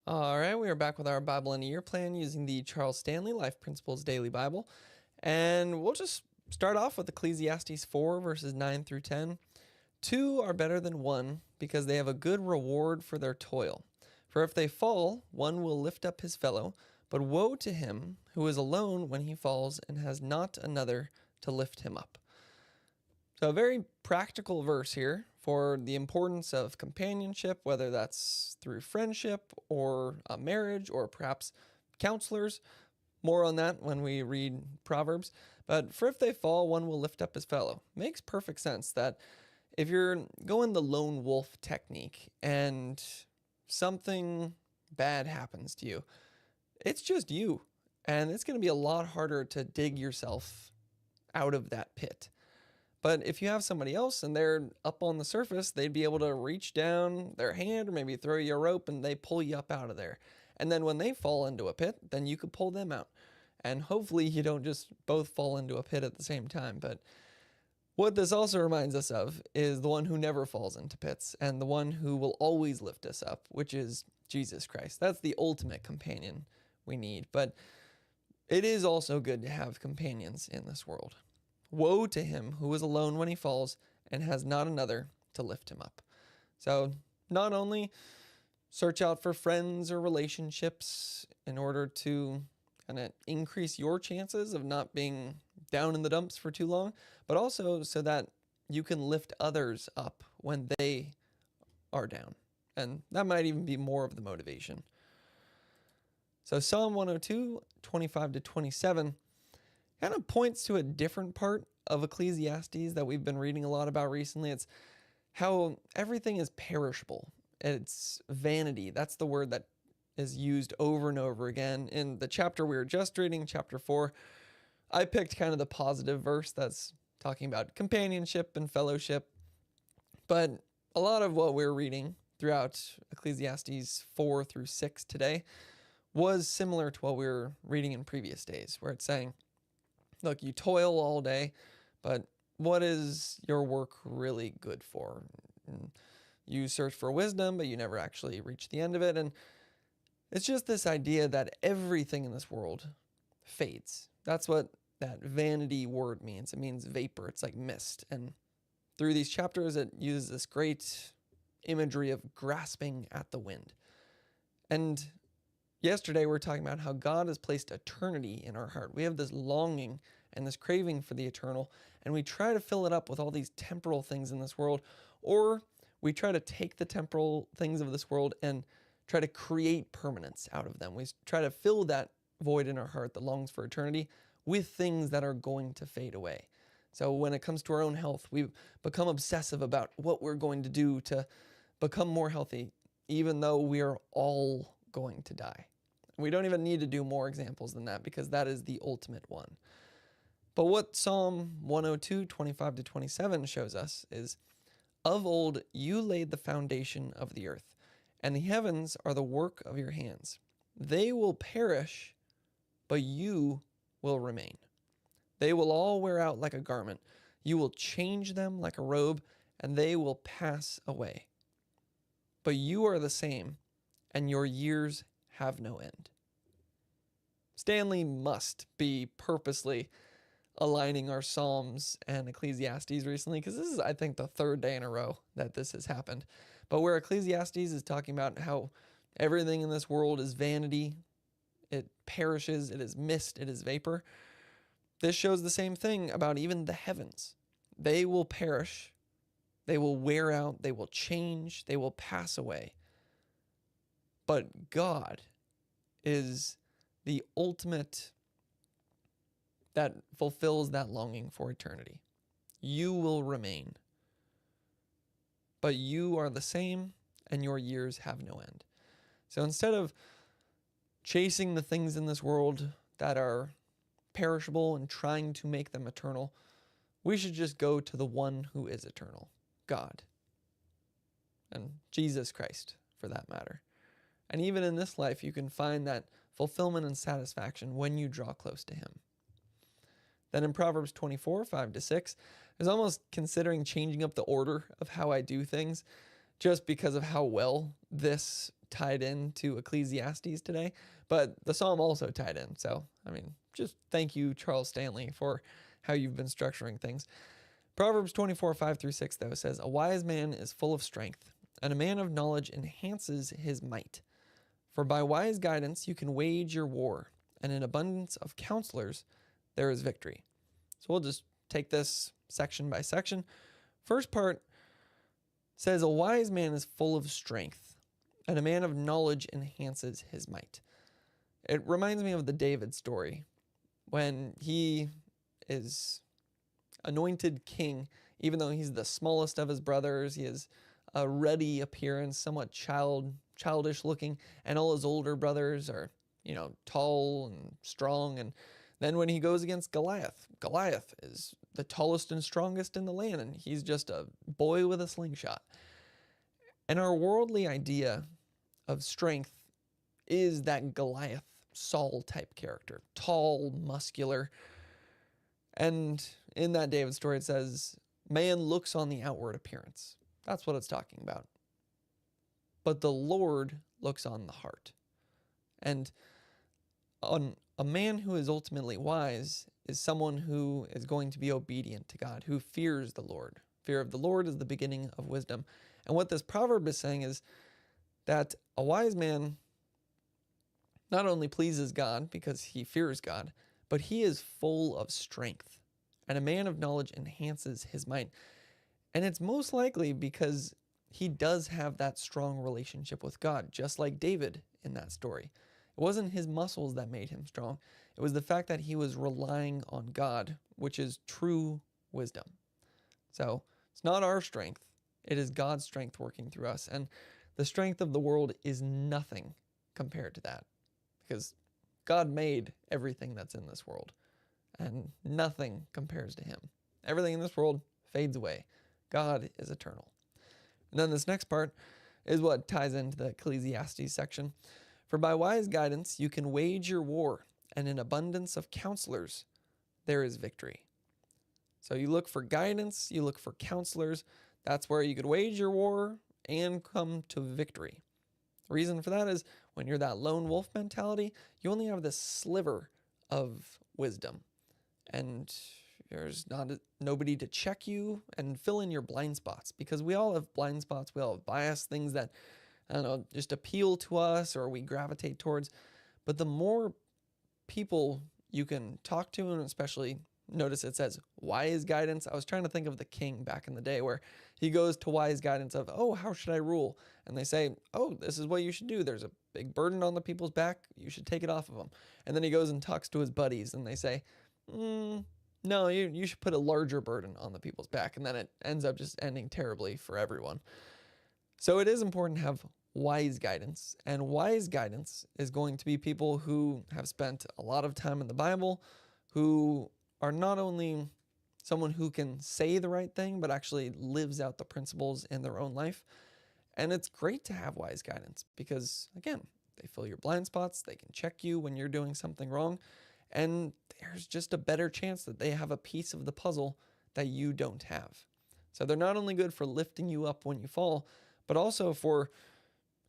All right, we are back with our Bible in a Year plan using the Charles Stanley Life Principles Daily Bible. And we'll just start off with Ecclesiastes 4, verses 9 through 10. Two are better than one because they have a good reward for their toil. For if they fall, one will lift up his fellow, but woe to him who is alone when he falls and has not another to lift him up. So a very practical verse here for the importance of companionship, whether that's through friendship or a marriage or perhaps counselors. More on that when we read Proverbs. But for if they fall, one will lift up his fellow. Makes perfect sense that if you're going the lone wolf technique and something bad happens to you, it's just you. And it's going to be a lot harder to dig yourself out of that pit. But if you have somebody else and they're up on the surface, they'd be able to reach down their hand or maybe throw you a rope and they pull you up out of there. And then when they fall into a pit, then you could pull them out. And hopefully you don't just both fall into a pit at the same time. But what this also reminds us of is the one who never falls into pits and the one who will always lift us up, which is Jesus Christ. That's the ultimate companion we need. But it is also good to have companions in this world. Woe to him who is alone when he falls and has not another to lift him up. So not only search out for friends or relationships in order to kind of increase your chances of not being down in the dumps for too long, but also so that you can lift others up when they are down. And that might even be more of the motivation. So Psalm 102, 25 to 27 kind of points to a different part of Ecclesiastes that we've been reading a lot about recently. It's how everything is perishable. It's vanity. That's the word that is used over and over again. In the chapter we were just reading, chapter 4, I picked kind of the positive verse that's talking about companionship and fellowship. But a lot of what we're reading throughout Ecclesiastes 4 through 6 today was similar to what we were reading in previous days, where it's saying, look, you toil all day, but what is your work really good for? And you search for wisdom, but you never actually reach the end of it. And it's just this idea that everything in this world fades. That's what that vanity word means. It means vapor. It's like mist. And through these chapters, it uses this great imagery of grasping at the wind. And yesterday, we were talking about how God has placed eternity in our heart. We have this longing and this craving for the eternal, and we try to fill it up with all these temporal things in this world, or we try to take the temporal things of this world and try to create permanence out of them. We try to fill that void in our heart that longs for eternity with things that are going to fade away. So when it comes to our own health, we become obsessive about what we're going to do to become more healthy, even though we are all going to die. We don't even need to do more examples than that because that is the ultimate one. But what Psalm 102, 25 to 27 shows us is, of old you laid the foundation of the earth, and the heavens are the work of your hands. They will perish, but you will remain. They will all wear out like a garment. You will change them like a robe, and they will pass away. But you are the same, and your years have no end. Stanley must be purposely aligning our Psalms and Ecclesiastes recently, because this is, I think, the third day in a row that this has happened. But where Ecclesiastes is talking about how everything in this world is vanity, it perishes, it is mist, it is vapor, this shows the same thing about even the heavens. They will perish, they will wear out, they will change, they will pass away. But God is the ultimate that fulfills that longing for eternity. You will remain. But you are the same, and your years have no end. So instead of chasing the things in this world that are perishable and trying to make them eternal, we should just go to the one who is eternal, God, and Jesus Christ, for that matter. And even in this life, you can find that fulfillment and satisfaction when you draw close to him. Then in Proverbs 24, 5 to 6, I was almost considering changing up the order of how I do things just because of how well this tied into Ecclesiastes today, but the psalm also tied in. So, just thank you, Charles Stanley, for how you've been structuring things. Proverbs 24:5-6, though, says, "A wise man is full of strength, and a man of knowledge enhances his might. For by wise guidance you can wage your war, and in abundance of counselors there is victory." So we'll just take this section by section. First part says, "A wise man is full of strength, and a man of knowledge enhances his might." It reminds me of the David story when he is anointed king, even though he's the smallest of his brothers. He has a ruddy appearance, somewhat childish looking, and all his older brothers are, tall and strong. And then when he goes against Goliath is the tallest and strongest in the land, and he's just a boy with a slingshot. And our worldly idea of strength is that Goliath, Saul type character, tall, muscular. And in that David story, it says, man looks on the outward appearance. That's what it's talking about. But the Lord looks on the heart. And on a man who is ultimately wise is someone who is going to be obedient to God, who fears the Lord. Fear of the Lord is the beginning of wisdom. And what this proverb is saying is that a wise man not only pleases God because he fears God, but he is full of strength, and a man of knowledge enhances his might. And it's most likely because he does have that strong relationship with God, just like David in that story. It wasn't his muscles that made him strong. It was the fact that he was relying on God, which is true wisdom. So it's not our strength. It is God's strength working through us. And the strength of the world is nothing compared to that, because God made everything that's in this world, and nothing compares to him. Everything in this world fades away. God is eternal. And then this next part is what ties into the Ecclesiastes section. "For by wise guidance you can wage your war, and in abundance of counselors there is victory." So you look for guidance, you look for counselors. That's where you could wage your war and come to victory. The reason for that is when you're that lone wolf mentality, you only have this sliver of wisdom, and there's nobody to check you and fill in your blind spots, because we all have blind spots. We all have bias, things that, just appeal to us or we gravitate towards. But the more people you can talk to, and especially notice it says wise guidance. I was trying to think of the king back in the day where he goes to wise guidance of, "Oh, how should I rule?" And they say, "Oh, this is what you should do. There's a big burden on the people's back. You should take it off of them." And then he goes and talks to his buddies and they say, "No, you should put a larger burden on the people's back." And then it ends up just ending terribly for everyone. So it is important to have wise guidance, and wise guidance is going to be people who have spent a lot of time in the Bible, who are not only someone who can say the right thing, but actually lives out the principles in their own life. And it's great to have wise guidance because, again, they fill your blind spots, they can check you when you're doing something wrong, and there's just a better chance that they have a piece of the puzzle that you don't have. So they're not only good for lifting you up when you fall, but also for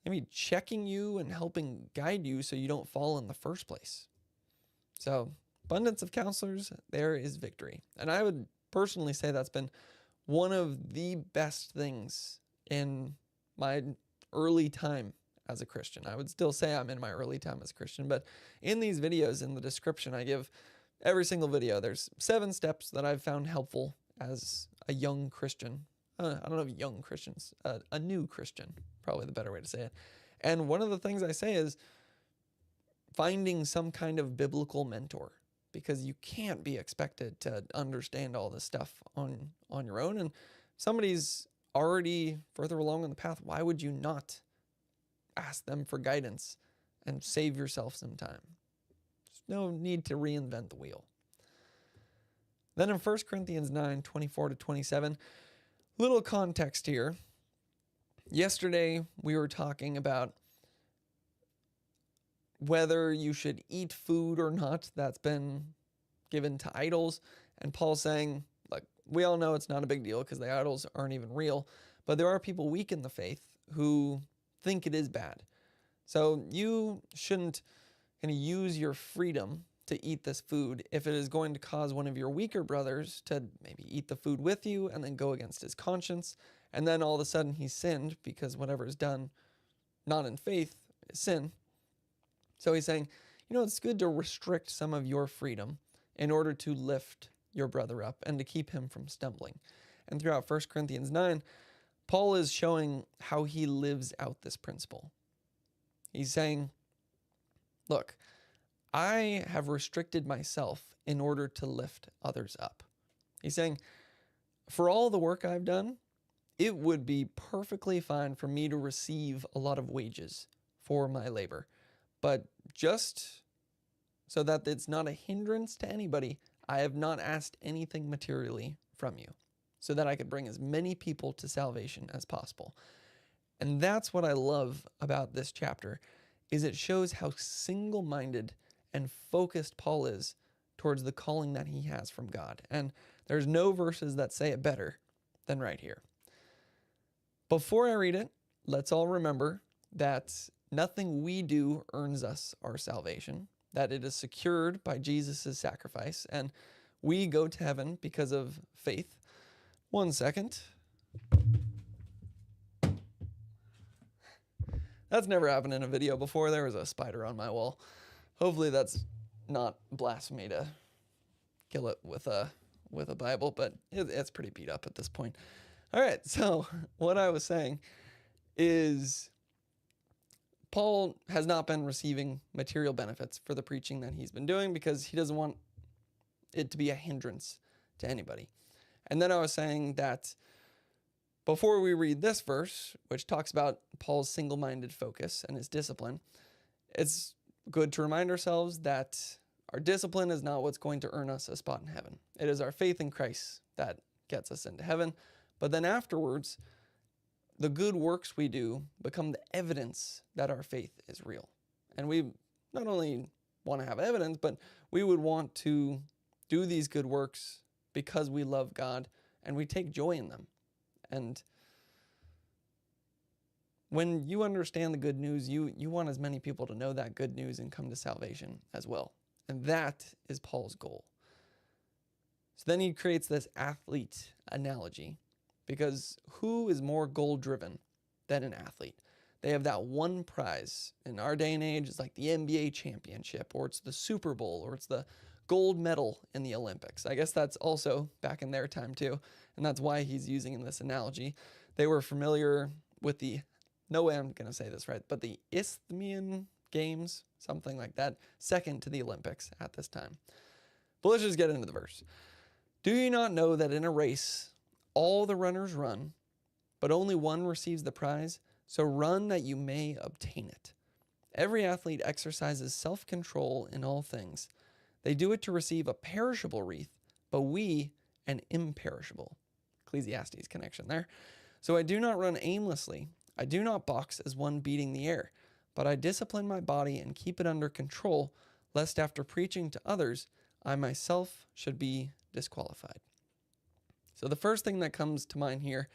maybe checking you and helping guide you so you don't fall in the first place. So abundance of counselors, there is victory. And I would personally say that's been one of the best things in my early time as a Christian. I would still say I'm in my early time as a Christian, but in these videos, in the description, I give every single video. There's 7 steps that I've found helpful as a young Christian. I don't know if young Christians, a new Christian, probably the better way to say it. And one of the things I say is finding some kind of biblical mentor, because you can't be expected to understand all this stuff on your own. And somebody's already further along on the path. Why would you not ask them for guidance and save yourself some time? There's no need to reinvent the wheel. Then in 1 Corinthians 9:24-27, little context here. Yesterday, we were talking about whether you should eat food or not that's been given to idols. And Paul's saying, like, we all know it's not a big deal because the idols aren't even real, but there are people weak in the faith who think it is bad. So you shouldn't kind of use your freedom to eat this food if it is going to cause one of your weaker brothers to maybe eat the food with you and then go against his conscience. And then all of a sudden he's sinned because whatever is done not in faith is sin. So he's saying, it's good to restrict some of your freedom in order to lift your brother up and to keep him from stumbling. And throughout 1 Corinthians 9, Paul is showing how he lives out this principle. He's saying, look, I have restricted myself in order to lift others up. He's saying, for all the work I've done, it would be perfectly fine for me to receive a lot of wages for my labor. But just so that it's not a hindrance to anybody, I have not asked anything materially from you, so that I could bring as many people to salvation as possible. And that's what I love about this chapter, is it shows how single-minded and focused Paul is towards the calling that he has from God. And there's no verses that say it better than right here. Before I read it, let's all remember that nothing we do earns us our salvation, that it is secured by Jesus' sacrifice, and we go to heaven because of faith. 1 second. That's never happened in a video before. There was a spider on my wall. Hopefully that's not blasphemy to kill it with a Bible, but it's pretty beat up at this point. All right, so what I was saying is Paul has not been receiving material benefits for the preaching that he's been doing because he doesn't want it to be a hindrance to anybody. And then I was saying that before we read this verse, which talks about Paul's single-minded focus and his discipline, it's good to remind ourselves that our discipline is not what's going to earn us a spot in heaven. It is our faith in Christ that gets us into heaven. But then afterwards, the good works we do become the evidence that our faith is real. And we not only want to have evidence, but we would want to do these good works because we love God and we take joy in them. And when you understand the good news, you want as many people to know that good news and come to salvation as well. And that is Paul's goal. So then he creates this athlete analogy, because who is more goal-driven than an athlete? They have that one prize. In our day and age, it's like the NBA championship, or it's the Super Bowl, or it's the gold medal in the Olympics. I guess that's also back in their time too, and that's why he's using this analogy. They were familiar with no way I'm going to say this right, but the Isthmian Games, something like that, second to the Olympics at this time. But let's just get into the verse. Do you not know that in a race all the runners run, but only one receives the prize? So run that you may obtain it. Every athlete exercises self-control in all things. They do it to receive a perishable wreath, but we an imperishable. Ecclesiastes connection there. So I do not run aimlessly. I do not box as one beating the air, but I discipline my body and keep it under control, lest after preaching to others, I myself should be disqualified. So the first thing that comes to mind here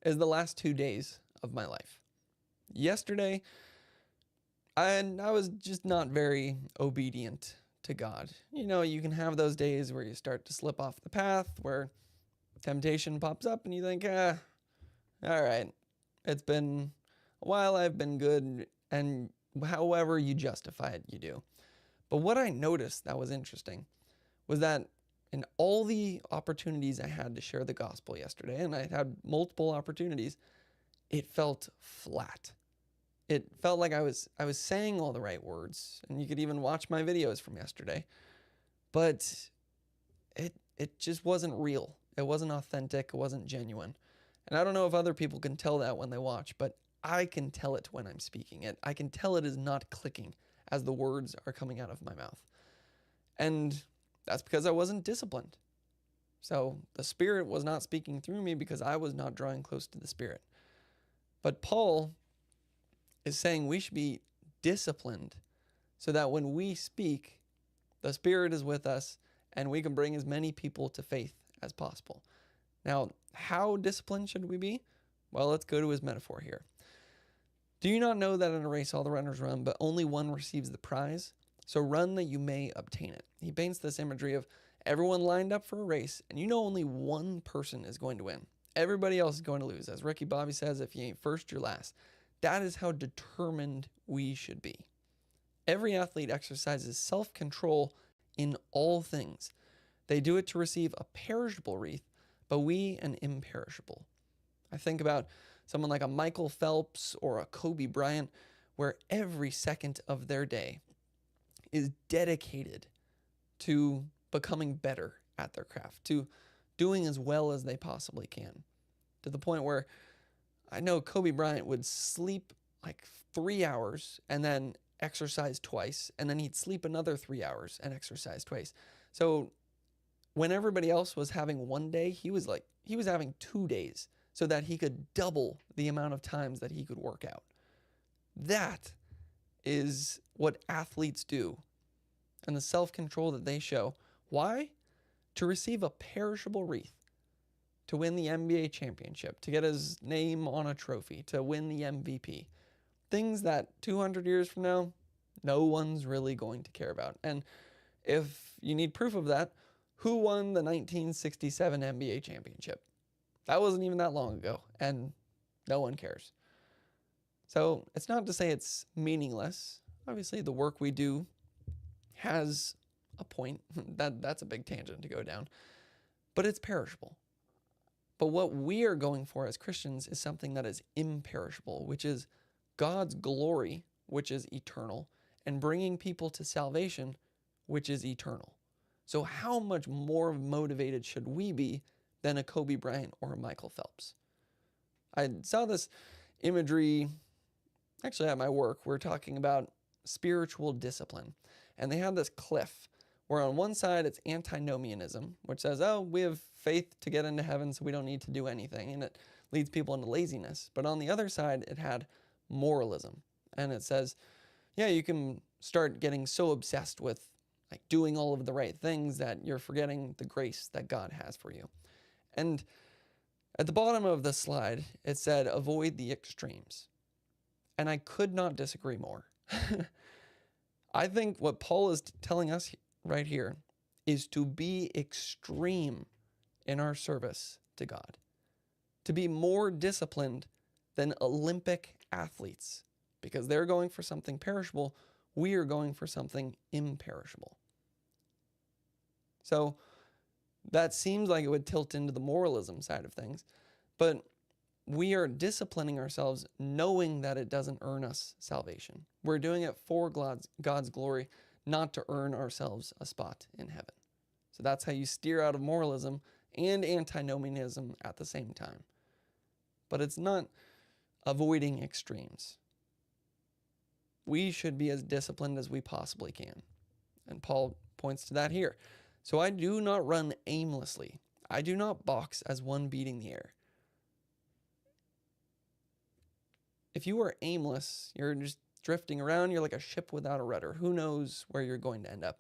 is the last 2 days of my life. Yesterday, I was just not very obedient to God. You can have those days where you start to slip off the path, where temptation pops up and you think, all right, it's been a while, I've been good, and however you justify it, you do. But what I noticed that was interesting was that in all the opportunities I had to share the gospel yesterday, and I had multiple opportunities, it felt flat. It felt like I was saying all the right words, and you could even watch my videos from yesterday, but it just wasn't real. It wasn't authentic. It wasn't genuine. And I don't know if other people can tell that when they watch, but I can tell it when I'm speaking it. I can tell it is not clicking as the words are coming out of my mouth. And that's because I wasn't disciplined. So the Spirit was not speaking through me because I was not drawing close to the Spirit. But Paul is saying we should be disciplined so that when we speak, the Spirit is with us and we can bring as many people to faith as possible. Now, how disciplined should we be? Well, let's go to his metaphor here. Do you not know that in a race all the runners run, but only one receives the prize? So run that you may obtain it. He paints this imagery of everyone lined up for a race, and you know only one person is going to win. Everybody else is going to lose. As Ricky Bobby says, if you ain't first, you're last. That is how determined we should be. Every athlete exercises self-control in all things. They do it to receive a perishable wreath, but we an imperishable. I think about someone like a Michael Phelps or a Kobe Bryant, where every second of their day is dedicated to becoming better at their craft, to doing as well as they possibly can, to the point where I know Kobe Bryant would sleep like 3 hours and then exercise twice, and then he'd sleep another 3 hours and exercise twice. So when everybody else was having one day, he was having 2 days so that he could double the amount of times that he could work out. That is what athletes do, and the self-control that they show. Why? To receive a perishable wreath, to win the NBA championship, to get his name on a trophy, to win the MVP. Things that 200 years from now, no one's really going to care about. And if you need proof of that, who won the 1967 NBA championship? That wasn't even that long ago, and no one cares. So it's not to say it's meaningless. Obviously, the work we do has a point. That's a big tangent to go down. But it's perishable. But what we are going for as Christians is something that is imperishable, which is God's glory, which is eternal, and bringing people to salvation, which is eternal. So how much more motivated should we be than a Kobe Bryant or a Michael Phelps? I saw this imagery actually at my work. We're talking about spiritual discipline. And they have this cliff where on one side it's antinomianism, which says, oh, we have faith to get into heaven, so we don't need to do anything. And it leads people into laziness. But on the other side, it had moralism. And it says, yeah, you can start getting so obsessed with like doing all of the right things that you're forgetting the grace that God has for you. And at the bottom of the slide, it said, avoid the extremes. And I could not disagree more. I think what Paul is telling us right here is to be extreme in our service to God, to be more disciplined than Olympic athletes, because they're going for something perishable. We are going for something imperishable. So that seems like it would tilt into the moralism side of things, but we are disciplining ourselves knowing that it doesn't earn us salvation. We're doing it for God's glory, not to earn ourselves a spot in heaven. So that's how you steer out of moralism and antinomianism at the same time. But it's not avoiding extremes. We should be as disciplined as we possibly can. And Paul points to that here. So I do not run aimlessly. I do not box as one beating the air. If you are aimless, you're just drifting around, you're like a ship without a rudder. Who knows where you're going to end up?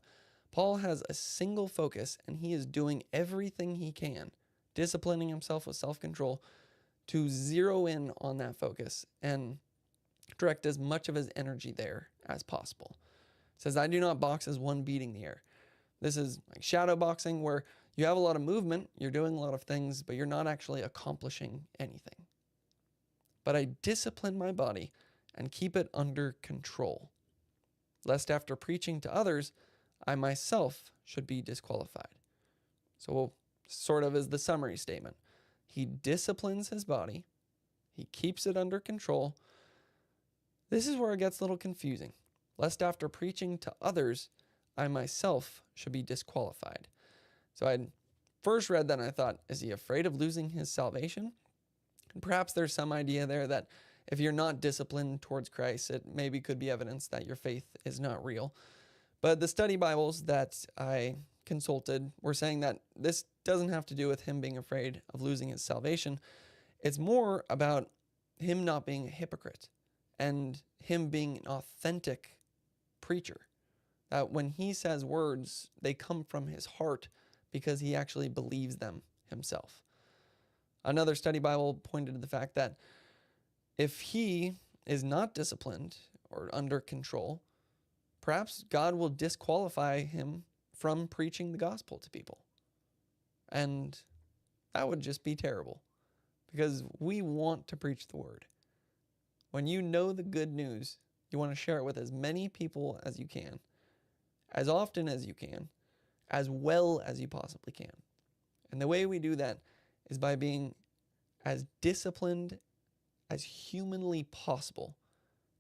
Paul has a single focus, and he is doing everything he can, disciplining himself with self-control to zero in on that focus and direct as much of his energy there as possible. It says, I do not box as one beating the air. This is like shadow boxing, where you have a lot of movement, you're doing a lot of things, but you're not actually accomplishing anything. But I discipline my body and keep it under control, lest after preaching to others, I myself should be disqualified. So sort of is the summary statement. He disciplines his body. He keeps it under control. This is where it gets a little confusing. Lest after preaching to others, I myself should be disqualified. So I first read that and I thought, is he afraid of losing his salvation? And perhaps there's some idea there that if you're not disciplined towards Christ, it maybe could be evidence that your faith is not real. But the study Bibles that I consulted were saying that this doesn't have to do with him being afraid of losing his salvation. It's more about him not being a hypocrite and him being an authentic preacher. That when he says words, they come from his heart because he actually believes them himself. Another study Bible pointed to the fact that if he is not disciplined or under control, perhaps God will disqualify him from preaching the gospel to people. And that would just be terrible, because we want to preach the word. When you know the good news, you want to share it with as many people as you can, as often as you can, as well as you possibly can. And the way we do that is by being as disciplined as humanly possible,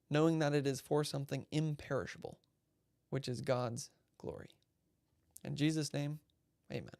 knowing that it is for something imperishable, which is God's glory. In Jesus' name, amen.